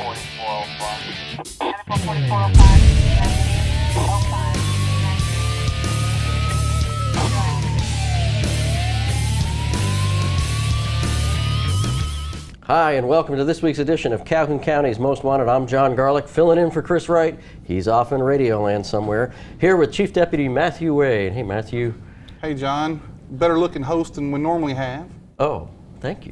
Hi, and welcome to this week's edition of Calhoun County's Most Wanted. I'm John Garlick, filling in for Chris Wright. He's off in Radio Land somewhere. Here with Chief Deputy Matthew Wade. Hey, Matthew. Hey, John. Better looking host than we normally have. Oh, thank you.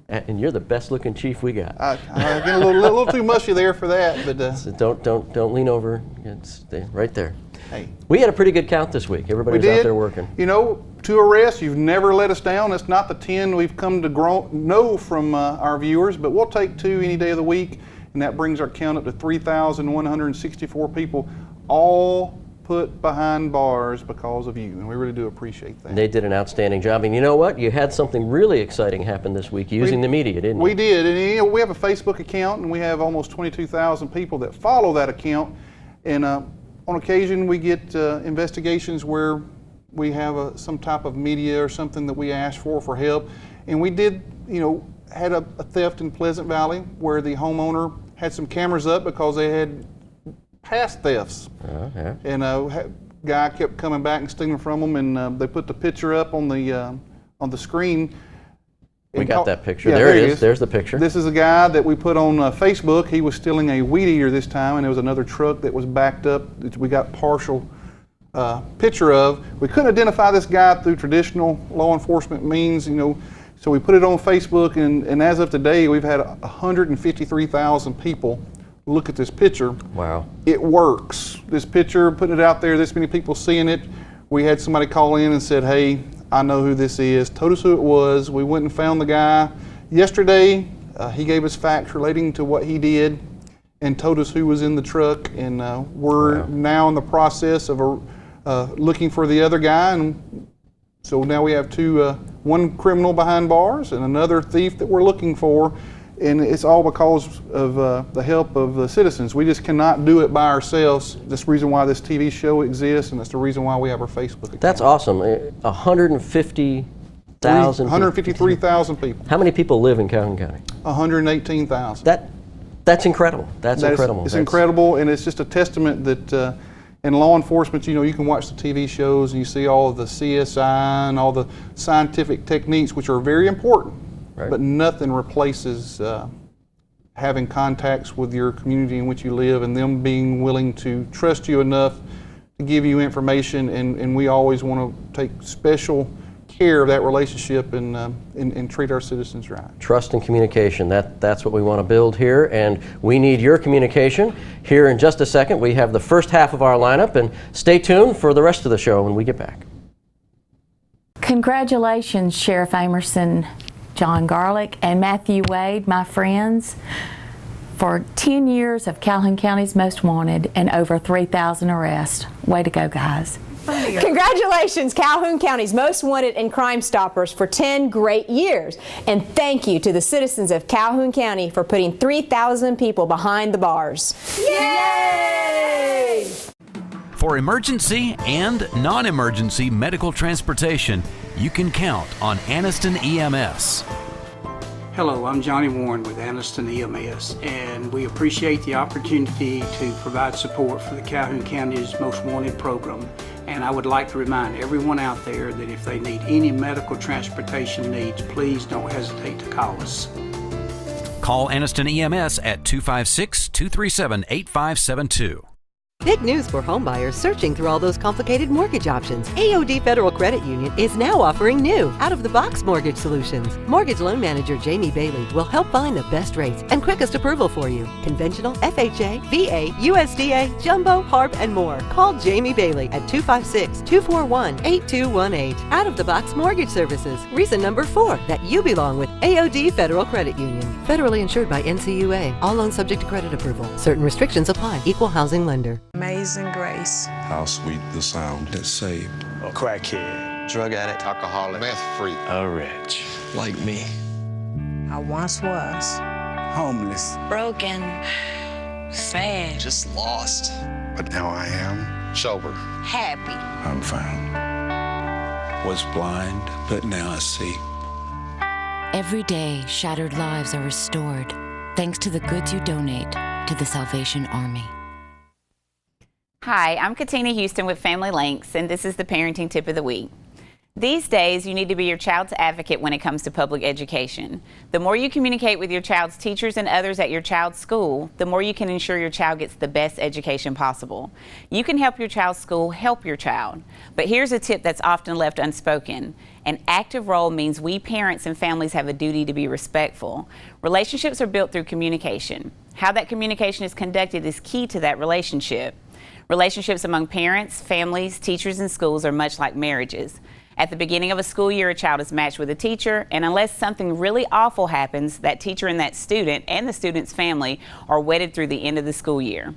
And you're the best looking chief we got. I get a little too mushy there for that, but so don't lean over. It's right there. Hey, we had a pretty good count this week. Everybody's out there working. You know, to arrests, you've never let us down. That's not the 10 we've come to know from our viewers, but we'll take 2 any day of the week, and that brings our count up to 3,164 people, all put behind bars because of you, and we really do appreciate that. They did an outstanding job, and you know what? You had something really exciting happen this week using the media, didn't you? We did, and you know, we have a Facebook account, and we have almost 22,000 people that follow that account, and on occasion we get investigations where we have some type of media or something that we ask for help, and we did, you know, had a theft in Pleasant Valley where the homeowner had some cameras up because they had past thefts. Yeah. And guy kept coming back and stealing from them, and they put the picture up on the screen. We got that picture. Yeah, there it is. There's the picture. This is a guy that we put on Facebook. He was stealing a weed eater this time, and there was another truck that was backed up that we got partial picture of. We couldn't identify this guy through traditional law enforcement means, you know, so we put it on Facebook, and as of today, we've had 153,000 people look at this picture. Wow. It works. This picture, putting it out there, this many people seeing it. We had somebody call in and said, hey, I know who this is, told us who it was. We went and found the guy. Yesterday, he gave us facts relating to what he did and told us who was in the truck, and we're now in the process of looking for the other guy, and so now we have one criminal behind bars and another thief that we're looking for, and it's all because of the help of the citizens. We just cannot do it by ourselves. That's the reason why this TV show exists, and that's the reason why we have our Facebook account. That's awesome. 153,000 people. How many people live in Calhoun County? 118,000. That's incredible. That's incredible. It's incredible, and it's just a testament that in law enforcement, you know, you can watch the TV shows and you see all of the CSI and all the scientific techniques, which are very important, but nothing replaces having contacts with your community in which you live and them being willing to trust you enough to give you information, and we always want to take special care of that relationship and treat our citizens right. Trust and communication, that's what we want to build here, and we need your communication. Here in just a second, we have the first half of our lineup, and stay tuned for the rest of the show when we get back. Congratulations, Sheriff Amerson, John Garlick, and Matthew Wade, my friends, for 10 years of Calhoun County's Most Wanted and over 3,000 arrests. Way to go, guys. Congratulations, Calhoun County's Most Wanted and Crime Stoppers, for 10 great years. And thank you to the citizens of Calhoun County for putting 3,000 people behind the bars. Yay! For emergency and non-emergency medical transportation, you can count on Anniston EMS. Hello, I'm Johnny Warren with Anniston EMS, and we appreciate the opportunity to provide support for the Calhoun County's Most Wanted program. And I would like to remind everyone out there that if they need any medical transportation needs, please don't hesitate to call us. Call Anniston EMS at 256-237-8572. Big news for homebuyers searching through all those complicated mortgage options. AOD Federal Credit Union is now offering new, out-of-the-box mortgage solutions. Mortgage loan manager Jamie Bailey will help find the best rates and quickest approval for you. Conventional, FHA, VA, USDA, Jumbo, HARP, and more. Call Jamie Bailey at 256-241-8218. Out-of-the-box mortgage services. Reason number 4 that you belong with AOD Federal Credit Union. Federally insured by NCUA. All loans subject to credit approval. Certain restrictions apply. Equal housing lender. Amazing grace. How sweet the sound that saved a crackhead, drug addict, alcoholic, meth freak, a wretch like me. I once was homeless, broken, sad, just lost. But now I am sober, happy. I'm found. Was blind, but now I see. Every day, shattered lives are restored. thanks to the goods you donate to the Salvation Army. Hi, I'm Katina Houston with Family Links, and this is the Parenting Tip of the Week. These days, you need to be your child's advocate when it comes to public education. The more you communicate with your child's teachers and others at your child's school, the more you can ensure your child gets the best education possible. You can help your child's school help your child. But here's a tip that's often left unspoken. An active role means we parents and families have a duty to be respectful. Relationships are built through communication. How that communication is conducted is key to that relationship. Relationships among parents, families, teachers, and schools are much like marriages. At the beginning of a school year, a child is matched with a teacher, and unless something really awful happens, that teacher and that student and the student's family are wedded through the end of the school year.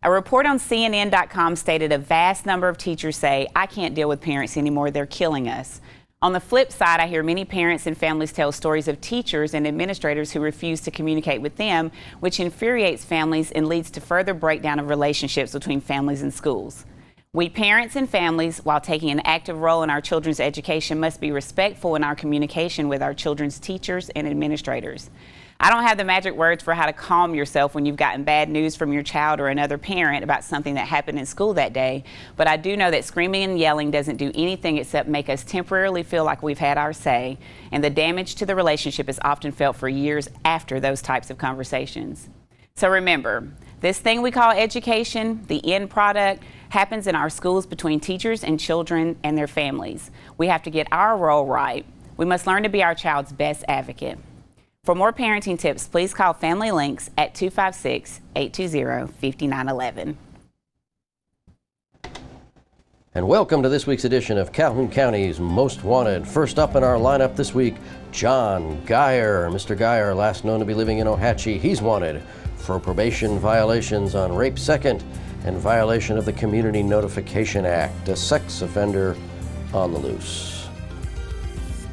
A report on CNN.com stated a vast number of teachers say, "I can't deal with parents anymore, they're killing us." On the flip side, I hear many parents and families tell stories of teachers and administrators who refuse to communicate with them, which infuriates families and leads to further breakdown of relationships between families and schools. We parents and families, while taking an active role in our children's education, must be respectful in our communication with our children's teachers and administrators. I don't have the magic words for how to calm yourself when you've gotten bad news from your child or another parent about something that happened in school that day, but I do know that screaming and yelling doesn't do anything except make us temporarily feel like we've had our say, and the damage to the relationship is often felt for years after those types of conversations. So remember, this thing we call education, the end product, happens in our schools between teachers and children and their families. We have to get our role right. We must learn to be our child's best advocate. For more parenting tips, please call Family Links at 256-820-5911. And welcome to this week's edition of Calhoun County's Most Wanted. First up in our lineup this week, John Geyer. Mr. Geyer, last known to be living in Ohatchee, he's wanted for probation violations on rape second and violation of the Community Notification Act, a sex offender on the loose.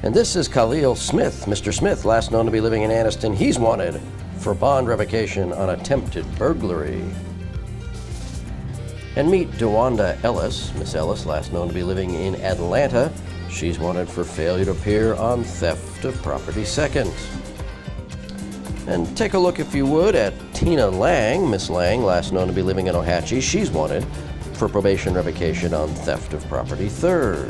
And this is Khalil Smith. Mr. Smith, last known to be living in Anniston, he's wanted for bond revocation on attempted burglary. And meet DeWanda Ellis. Miss Ellis, last known to be living in Atlanta, she's wanted for failure to appear on theft of property second. And take a look, if you would, at Tina Lang. Miss Lang, last known to be living in Ohatchee, she's wanted for probation revocation on theft of property third.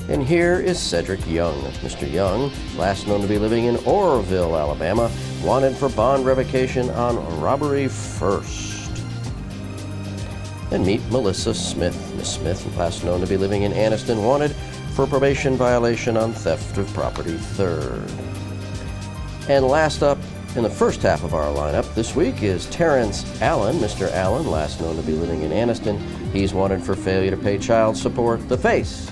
And here is Cedric Young. Mr. Young, last known to be living in Oroville, Alabama, wanted for bond revocation on robbery first. And meet Melissa Smith. Miss Smith, last known to be living in Anniston, wanted for probation violation on theft of property third. And last up in the first half of our lineup this week is Terrence Allen. Mr. Allen, last known to be living in Anniston, he's wanted for failure to pay child support, the face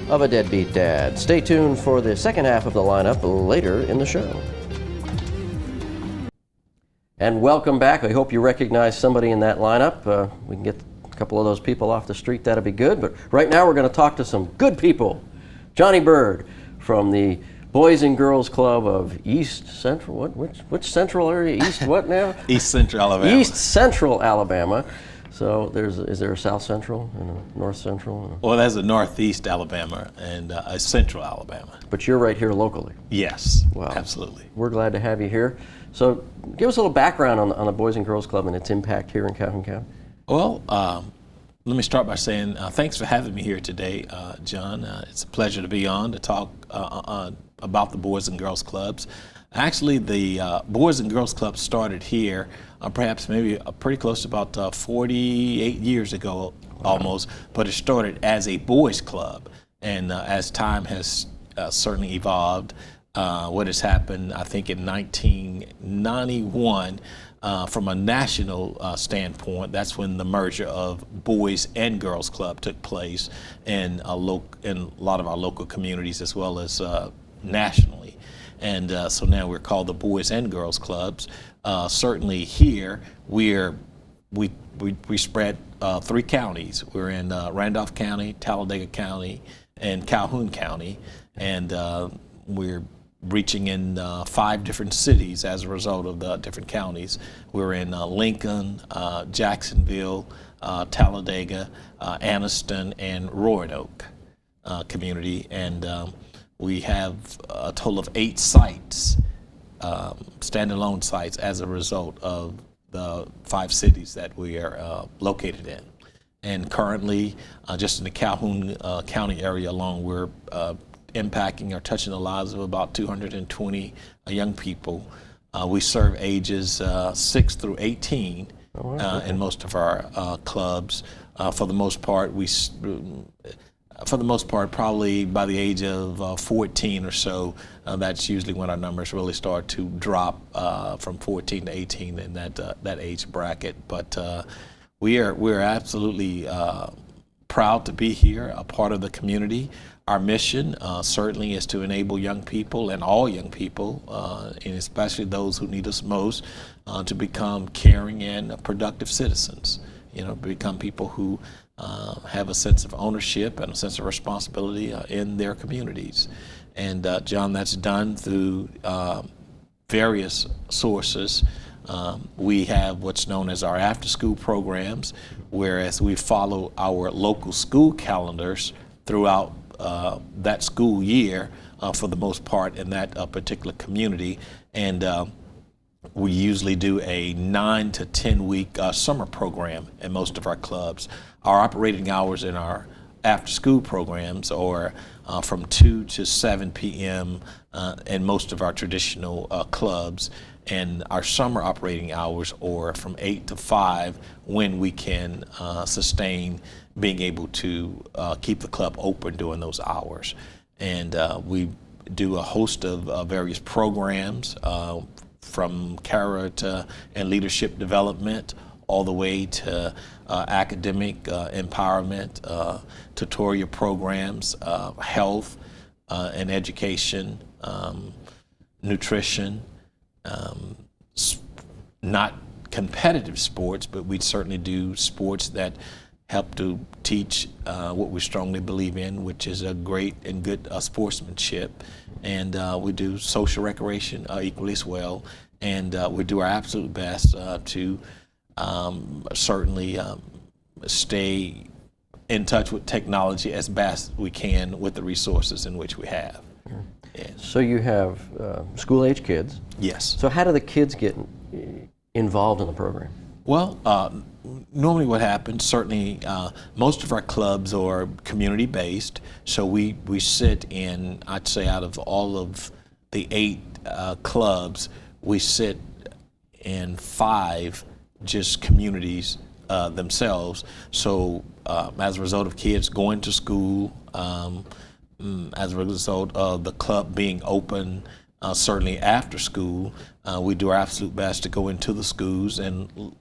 of a deadbeat dad. Stay tuned for the second half of the lineup later in the show. And welcome back. I hope you recognize somebody in that lineup. We can get a couple of those people off the street, that'd be good. But right now we're going to talk to some good people. Johnny Byrd from the Boys and Girls Club of East Central, which central area? East what now? East Central Alabama. East Central Alabama. So is there a South Central and a North Central? Well, there's a Northeast Alabama and a Central Alabama. But you're right here locally. Yes, wow. Absolutely. We're glad to have you here. So give us a little background on the Boys and Girls Club and its impact here in Calhoun County. Well, let me start by saying thanks for having me here today, John. It's a pleasure to be on to talk about the Boys and Girls Clubs. Actually, the Boys and Girls Club started here perhaps maybe pretty close to about 48 years ago almost, but it started as a boys club. And as time has certainly evolved, what has happened, I think in 1991, from a national standpoint, that's when the merger of Boys and Girls Club took place in a lot of our local communities as well as nationally. And so now we're called the Boys and Girls Clubs. Certainly here, we spread 3 counties. We're in Randolph County, Talladega County, and Calhoun County. And we're reaching in 5 different cities as a result of the different counties. We're in Lincoln, Jacksonville, Talladega, Anniston, and Roanoke community. And we have a total of 8 sites standalone sites as a result of the 5 cities that we are located in. And currently, just in the Calhoun County area alone, we're impacting or touching the lives of about 220 young people. We serve ages 6 through 18 in most of our clubs. For the most part, probably by the age of 14 or so, that's usually when our numbers really start to drop from 14 to 18 in that age bracket. But we're absolutely proud to be here, a part of the community. Our mission certainly is to enable young people, and all young people, and especially those who need us most, to become caring and productive citizens. Become people who have a sense of ownership and a sense of responsibility in their communities. And John, that's done through various sources. We have what's known as our after-school programs, whereas we follow our local school calendars throughout that school year for the most part in that particular community. And we usually do a 9 to 10 week summer program in most of our clubs. Our operating hours in our after-school programs are from 2 to 7 p.m. In most of our traditional clubs, and our summer operating hours are from 8 to 5 when we can sustain being able to keep the club open during those hours. And we do a host of various programs from character and leadership development all the way to academic empowerment, tutorial programs, health and education, nutrition, not competitive sports, but we certainly do sports that help to teach what we strongly believe in, which is a great and good sportsmanship. And we do social recreation equally as well. And we do our absolute best to certainly stay in touch with technology as best we can with the resources in which we have. So you have school-age kids. Yes. So how do the kids get involved in the program? Well, normally what happens, certainly most of our clubs are community-based, so we sit in, I'd say out of all of the 8 clubs, we sit in 5 just communities themselves. So as a result of kids going to school, as a result of the club being open, certainly after school, we do our absolute best to go into the schools and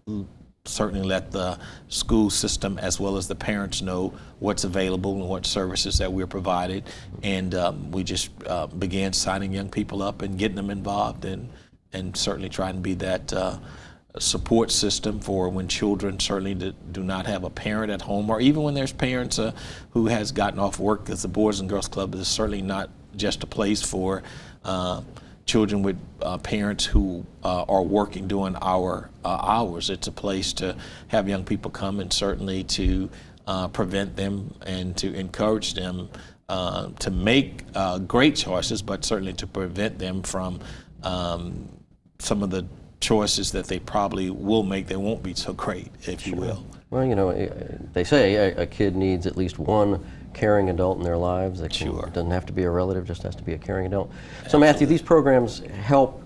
certainly let the school system as well as the parents know what's available and what services that we're provided. And we just began signing young people up and getting them involved, and certainly trying to be that support system for when children certainly do not have a parent at home, or even when there's parents who has gotten off work, because the Boys and Girls Club is certainly not just a place for children with parents who are working during our hours. It's a place to have young people come, and certainly to prevent them and to encourage them to make great choices, but certainly to prevent them from some of the choices that they probably will make that won't be so great, if you will. Well, they say a kid needs at least one caring adult in their lives. It doesn't have to be a relative, just has to be a caring adult. So Matthew, these programs help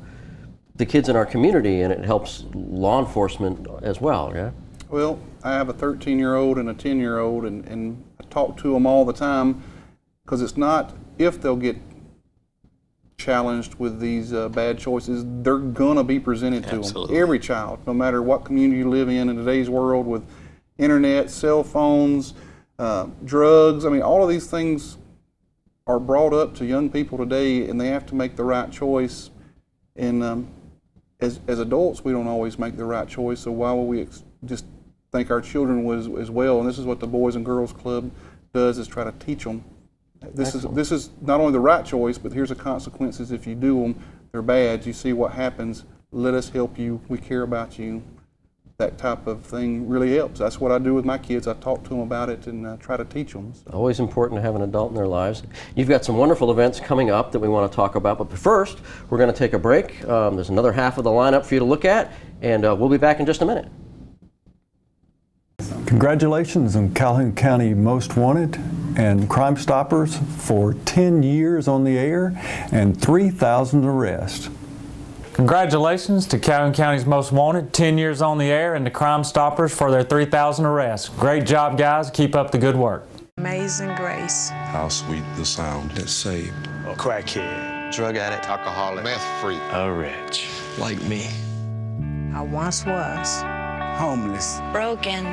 the kids in our community, and it helps law enforcement as well, yeah? Well, I have a 13-year-old and a 10-year-old, and I talk to them all the time, because it's not if they'll get challenged with these bad choices, they're going to be presented to them. Every child, no matter what community you live in today's world, with internet, cell phones, drugs, I mean, all of these things are brought up to young people today, and they have to make the right choice. And as adults, we don't always make the right choice, so why would we just think our children will as well? And this is what the Boys and Girls Club does, is try to teach them. This is not only the right choice, but here's the consequences if you do them. They're bad. You see what happens. Let us help you. We care about you. that type of thing really helps. That's what I do with my kids. I talk to them about it and try to teach them. So. Always important to have an adult in their lives. You've got some wonderful events coming up that we want to talk about, but first we're going to take a break. There's another half of the lineup for you to look at, and we'll be back in just a minute. Congratulations on Calhoun County Most Wanted and Crime Stoppers for 10 years on the air and 3,000 arrests. Congratulations to Calhoun County's Most Wanted, 10 years on the air, and the Crime Stoppers for their 3,000 arrests. Great job, guys. Keep up the good work. Amazing grace. How sweet the sound that saved A crackhead. Drug addict, alcoholic, meth freak, A wretch. like me. I once was. Homeless. Broken.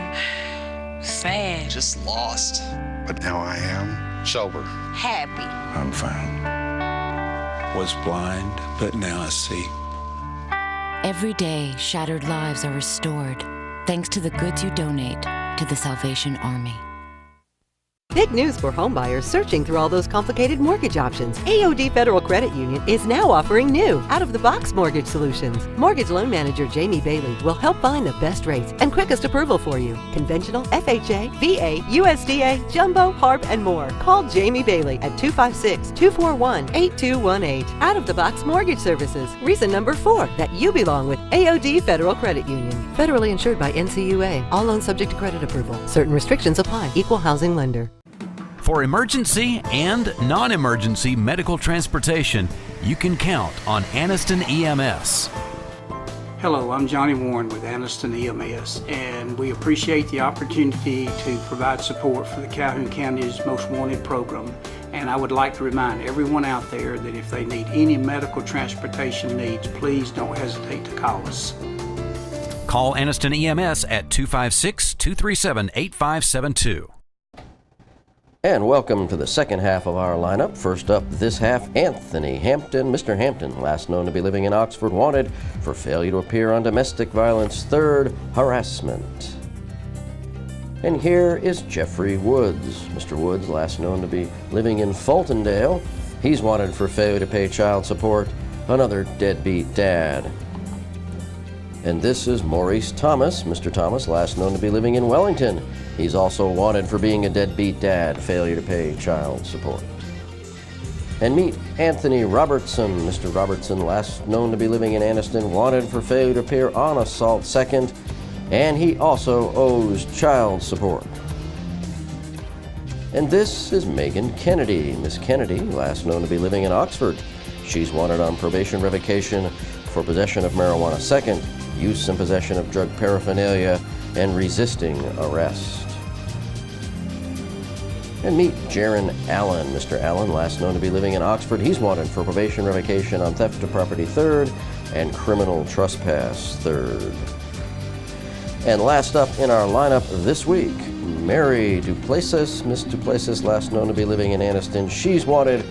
Sad. just lost. But now I am sober. Happy. I'm found. Was blind, but now I see. Every day, shattered lives are restored thanks to the goods you donate to the Salvation Army. Big news for homebuyers searching through all those complicated mortgage options. AOD Federal Credit Union is now offering new, out-of-the-box mortgage solutions. Mortgage loan manager Jamie Bailey will help find the best rates and quickest approval for you. Conventional, FHA, VA, USDA, Jumbo, HARP, and more. Call Jamie Bailey at 256-241-8218. Out-of-the-box mortgage services. Reason number 4 that you belong with AOD Federal Credit Union. Federally insured by NCUA. All loans subject to credit approval. Certain restrictions apply. Equal housing lender. For emergency and non-emergency medical transportation, you can count on Anniston EMS. Hello, I'm Johnny Warren with Anniston EMS, and we appreciate the opportunity to provide support for the Calhoun County's Most Wanted program. And I would like to remind everyone out there that if they need any medical transportation needs, please don't hesitate to call us. Call Anniston EMS at 256-237-8572. And welcome to the second half of our lineup. First up this half, Anthony Hampton. Mr. Hampton, last known to be living in Oxford, wanted for failure to appear on domestic violence. Third, harassment. And here is Jeffrey Woods. Mr. Woods, last known to be living in Fultondale. He's wanted for failure to pay child support. Another deadbeat dad. And this is Maurice Thomas. Mr. Thomas, last known to be living in Wellington. He's also wanted for being a deadbeat dad, failure to pay child support. And meet Anthony Robertson. Mr. Robertson, last known to be living in Anniston, wanted for failure to appear on assault second, and he also owes child support. And this is Megan Kennedy. Miss Kennedy, last known to be living in Oxford. She's wanted on probation revocation for possession of marijuana second, use and possession of drug paraphernalia, and resisting arrest. And meet Jaron Allen. Mr. Allen, last known to be living in Oxford. He's wanted for probation revocation on theft of property third and criminal trespass third. And last up in our lineup this week, Mary Duplessis. Miss Duplessis, last known to be living in Anniston. She's wanted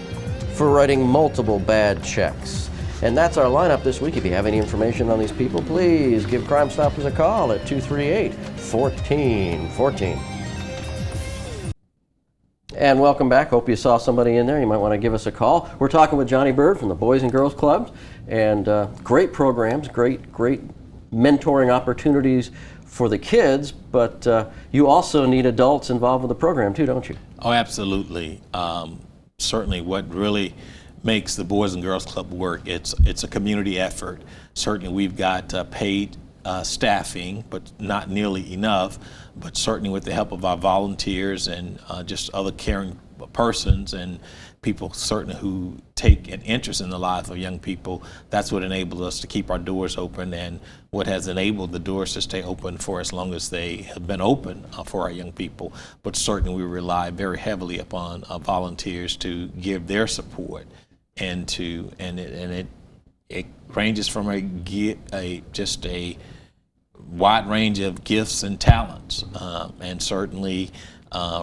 for writing multiple bad checks. And that's our lineup this week. If you have any information on these people, please give Crime Stoppers a call at 238-1414. And welcome back. Hope you saw somebody in there. You might want to give us a call. We're talking with Johnny Byrd from the Boys and Girls Clubs, and great programs, great mentoring opportunities for the kids, but you also need adults involved with the program too, don't you? Oh, absolutely. Certainly what really makes the Boys and Girls Club work, it's a community effort. Certainly we've got paid staffing, but not nearly enough, but certainly with the help of our volunteers and just other caring persons and people certainly who take an interest in the lives of young people, that's what enables us to keep our doors open and what has enabled the doors to stay open for as long as they have been open for our young people. But certainly we rely very heavily upon volunteers to give their support and it ranges from a wide range of gifts and talents and certainly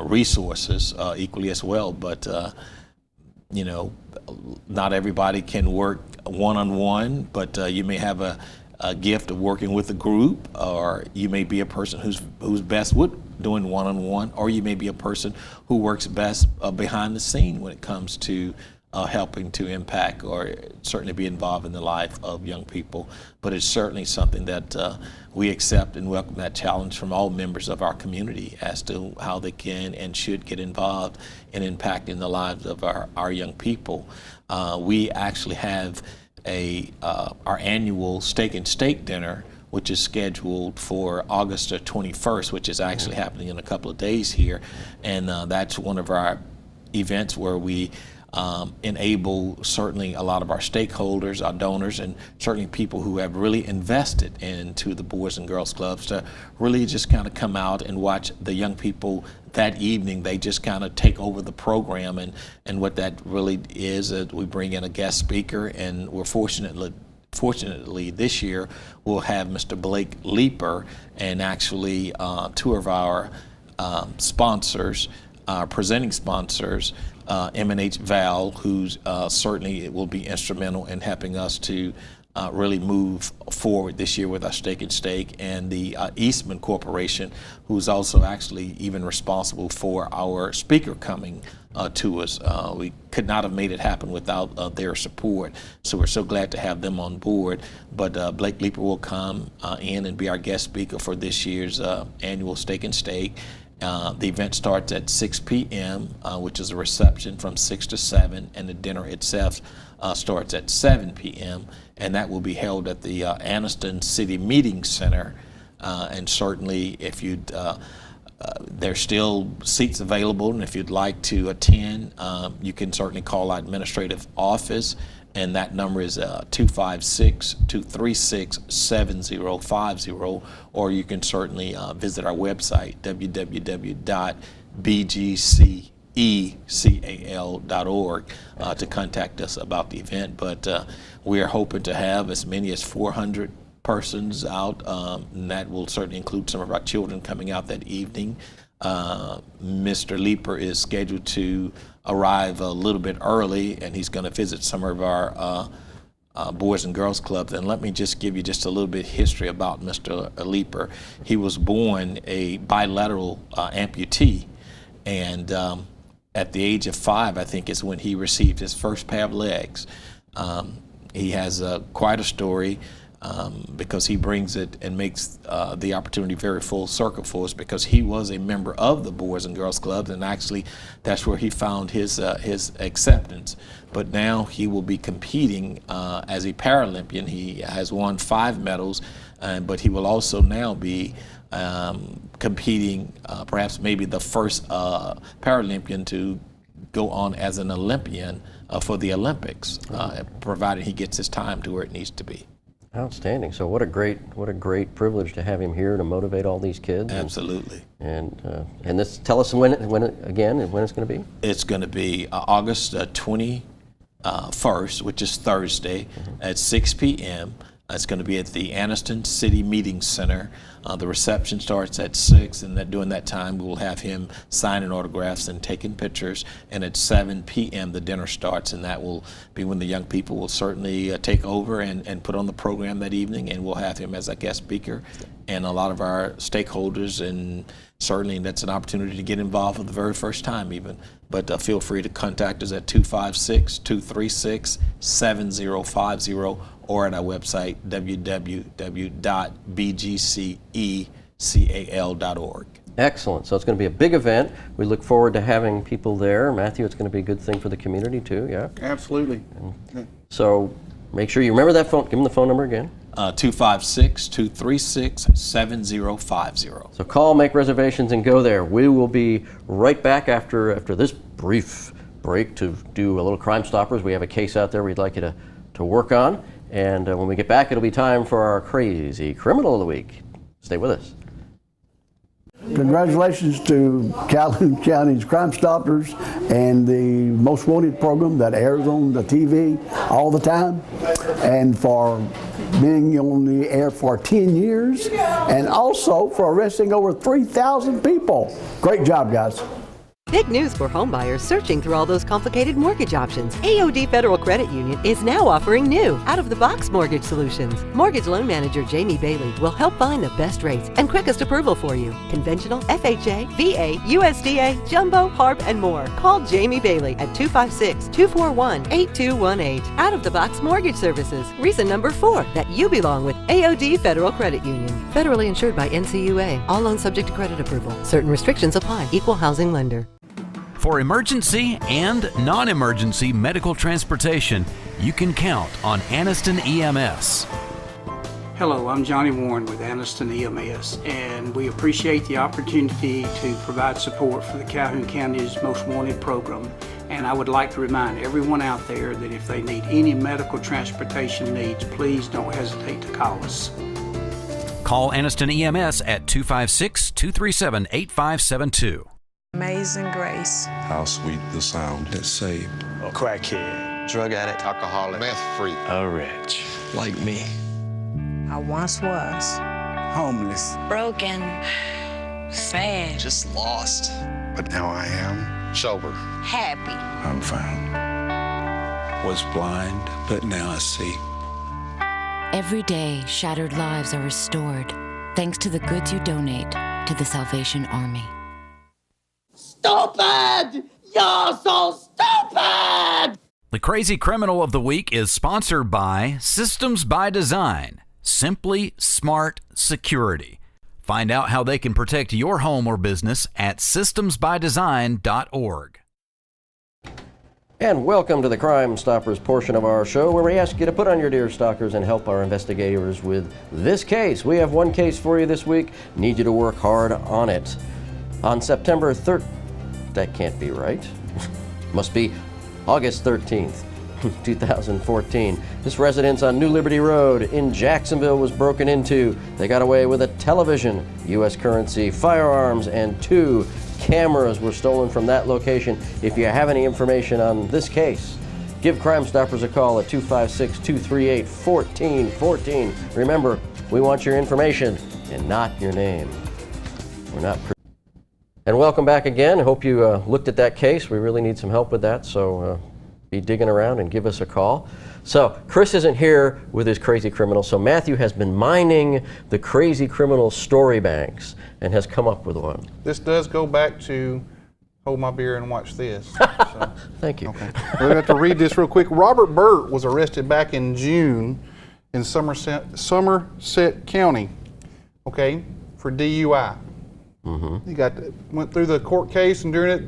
resources equally as well. But not everybody can work one-on-one, but you may have a gift of working with a group, or you may be a person who's best with doing one-on-one, or you may be a person who works best behind the scene when it comes to helping to impact or certainly be involved in the life of young people. But it's certainly something that we accept and welcome that challenge from all members of our community as to how they can and should get involved in impacting the lives of our young people. We actually have our annual Steak and Steak dinner, which is scheduled for August 21st, which is actually happening in a couple of days here. And that's one of our events where we enable certainly a lot of our stakeholders, our donors, and certainly people who have really invested into the Boys and Girls Clubs to really just kind of come out and watch the young people that evening. They just kind of take over the program, and what that really is, we bring in a guest speaker, and we're fortunately this year we'll have Mr. Blake Leeper and actually two of our sponsors, presenting sponsors, M&H Val, who's certainly will be instrumental in helping us to really move forward this year with our Steak and Steak, and the Eastman Corporation, who's also actually even responsible for our speaker coming to us. We could not have made it happen without their support, so we're so glad to have them on board. But Blake Leeper will come in and be our guest speaker for this year's annual Steak and Steak. The event starts at 6 p.m., which is a reception from 6 to 7, and the dinner itself starts at 7 p.m., and that will be held at the Anniston City Meeting Center. And certainly, if you'd there's still seats available, and if you'd like to attend, you can certainly call our administrative office, and that number is 256-236-7050, or you can certainly visit our website, www.bgcecal.org, to contact us about the event. But we are hoping to have as many as 400 persons out, and that will certainly include some of our children coming out that evening. Mr. Leeper is scheduled to arrive a little bit early, and he's going to visit some of our Boys and Girls Clubs. And let me just give you just a little bit of history about Mr. Leeper. He was born a bilateral amputee, and at the age of 5, I think, is when he received his first pair of legs. He has quite a story. Because he brings it and makes the opportunity very full circle for us, because he was a member of the Boys and Girls Clubs, and actually that's where he found his acceptance. But now he will be competing as a Paralympian. He has won 5 medals, but he will also now be competing, perhaps maybe the first Paralympian to go on as an Olympian for the Olympics, provided he gets his time to where it needs to be. Outstanding. So what a great privilege to have him here to motivate all these kids. Absolutely. And this, tell us when it's going to be. It's going to be August 21st, which is Thursday, at 6 p.m. It's going to be at the Anniston City Meeting Center. The reception starts at 6, and during that time we will have him signing autographs and taking pictures. And at 7 p.m. the dinner starts, and that will be when the young people will certainly take over and put on the program that evening, and we'll have him as a guest speaker and a lot of our stakeholders, and certainly that's an opportunity to get involved for the very first time even. But feel free to contact us at 256-236-7050, or at our website, www.bgcecal.org. Excellent. So it's going to be a big event. We look forward to having people there. Matthew, it's going to be a good thing for the community too, yeah? Absolutely. So make sure you remember that phone. Give them the phone number again. 256-236-7050. So call, make reservations, and go there. We will be right back after this brief break to do a little Crime Stoppers. We have a case out there we'd like you to work on. And when we get back, it'll be time for our Crazy Criminal of the Week. Stay with us. Congratulations to Calhoun County's Crime Stoppers and the Most Wanted program that airs on the TV all the time, and for being on the air for 10 years, and also for arresting over 3,000 people. Great job, guys. Big news for homebuyers searching through all those complicated mortgage options. AOD Federal Credit Union is now offering new, out-of-the-box mortgage solutions. Mortgage loan manager Jamie Bailey will help find the best rates and quickest approval for you. Conventional, FHA, VA, USDA, Jumbo, HARP, and more. Call Jamie Bailey at 256-241-8218. Out-of-the-box mortgage services. Reason number 4 that you belong with AOD Federal Credit Union. Federally insured by NCUA. All loans subject to credit approval. Certain restrictions apply. Equal housing lender. For emergency and non-emergency medical transportation, you can count on Anniston EMS. Hello, I'm Johnny Warren with Anniston EMS, and we appreciate the opportunity to provide support for the Calhoun County's Most Wanted program. And I would like to remind everyone out there that if they need any medical transportation needs, please don't hesitate to call us. Call Anniston EMS at 256-237-8572. Amazing grace. How sweet the sound that saved A crackhead, Drug addict, alcoholic, meth freak, a wretch like me. I once was. Homeless, Broken. Sad. just lost. but now I am sober. Happy. I'm found. Was blind, but now I see. Every day, shattered lives are restored thanks to the goods you donate to the Salvation Army. Stupid! You're so stupid! The Crazy Criminal of the Week is sponsored by Systems by Design, Simply Smart Security. Find out how they can protect your home or business at systemsbydesign.org. And welcome to the Crime Stoppers portion of our show, where we ask you to put on your deer stalkers and help our investigators with this case. We have one case for you this week. Need you to work hard on it. On September 3rd, that can't be right. Must be August 13th, 2014. This residence on New Liberty Road in Jacksonville was broken into. They got away with a television, U.S. currency, firearms, and 2 cameras were stolen from that location. If you have any information on this case, give Crime Stoppers a call at 256-238-1414. Remember, we want your information and not your name. We're not. And welcome back again. I hope you looked at that case. We really need some help with that, so be digging around and give us a call. So Chris isn't here with his crazy criminal, so Matthew has been mining the crazy criminal story banks and has come up with one. This does go back to hold my beer and watch this. So. Thank you. Okay. We're going to have to read this real quick. Robert Byrd was arrested back in June in Somerset County, okay, for DUI. Mm-hmm. He went through the court case, and during it,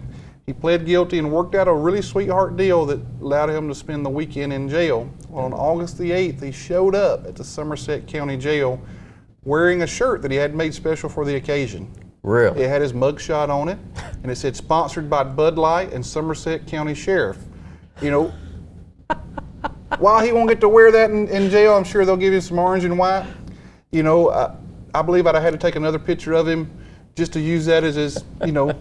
he pled guilty and worked out a really sweetheart deal that allowed him to spend the weekend in jail. Well, on August the 8th, he showed up at the Somerset County Jail wearing a shirt that he had made special for the occasion. Really? It had his mugshot on it, and it said sponsored by Bud Light and Somerset County Sheriff. You know, while he won't get to wear that in jail, I'm sure they'll give him some orange and white. You know, I believe I'd have had to take another picture of him just to use that as his, you know,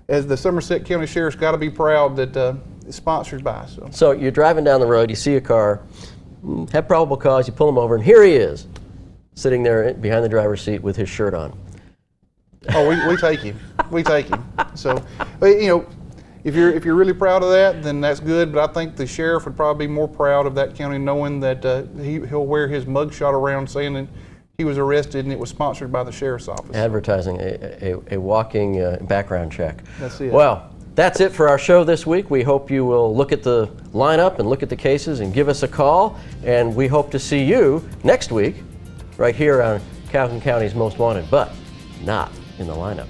as the Somerset County Sheriff's got to be proud that it's sponsored by. So you're driving down the road, you see a car, have probable cause, you pull him over, and here he is, sitting there behind the driver's seat with his shirt on. Oh, we take him. We take him. So, you know, if you're really proud of that, then that's good. But I think the sheriff would probably be more proud of that county, knowing that he'll wear his mugshot around, saying that he was arrested and it was sponsored by the sheriff's office. Advertising, a walking background check. That's it. Well, that's it for our show this week. We hope you will look at the lineup and look at the cases and give us a call. And we hope to see you next week right here on Calhoun County's Most Wanted, but not in the lineup.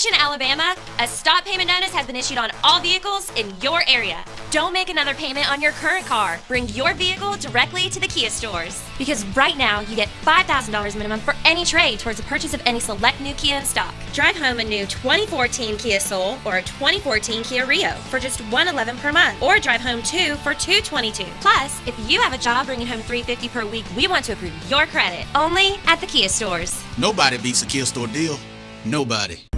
Attention Alabama, a stop payment notice has been issued on all vehicles in your area. Don't make another payment on your current car. Bring your vehicle directly to the Kia stores. Because right now, you get $5,000 minimum for any trade towards the purchase of any select new Kia in stock. Drive home a new 2014 Kia Soul or a 2014 Kia Rio for just $111 per month. Or drive home two for $222. Plus, if you have a job bringing home $350 per week, we want to approve your credit. Only at the Kia stores. Nobody beats a Kia store deal. Nobody.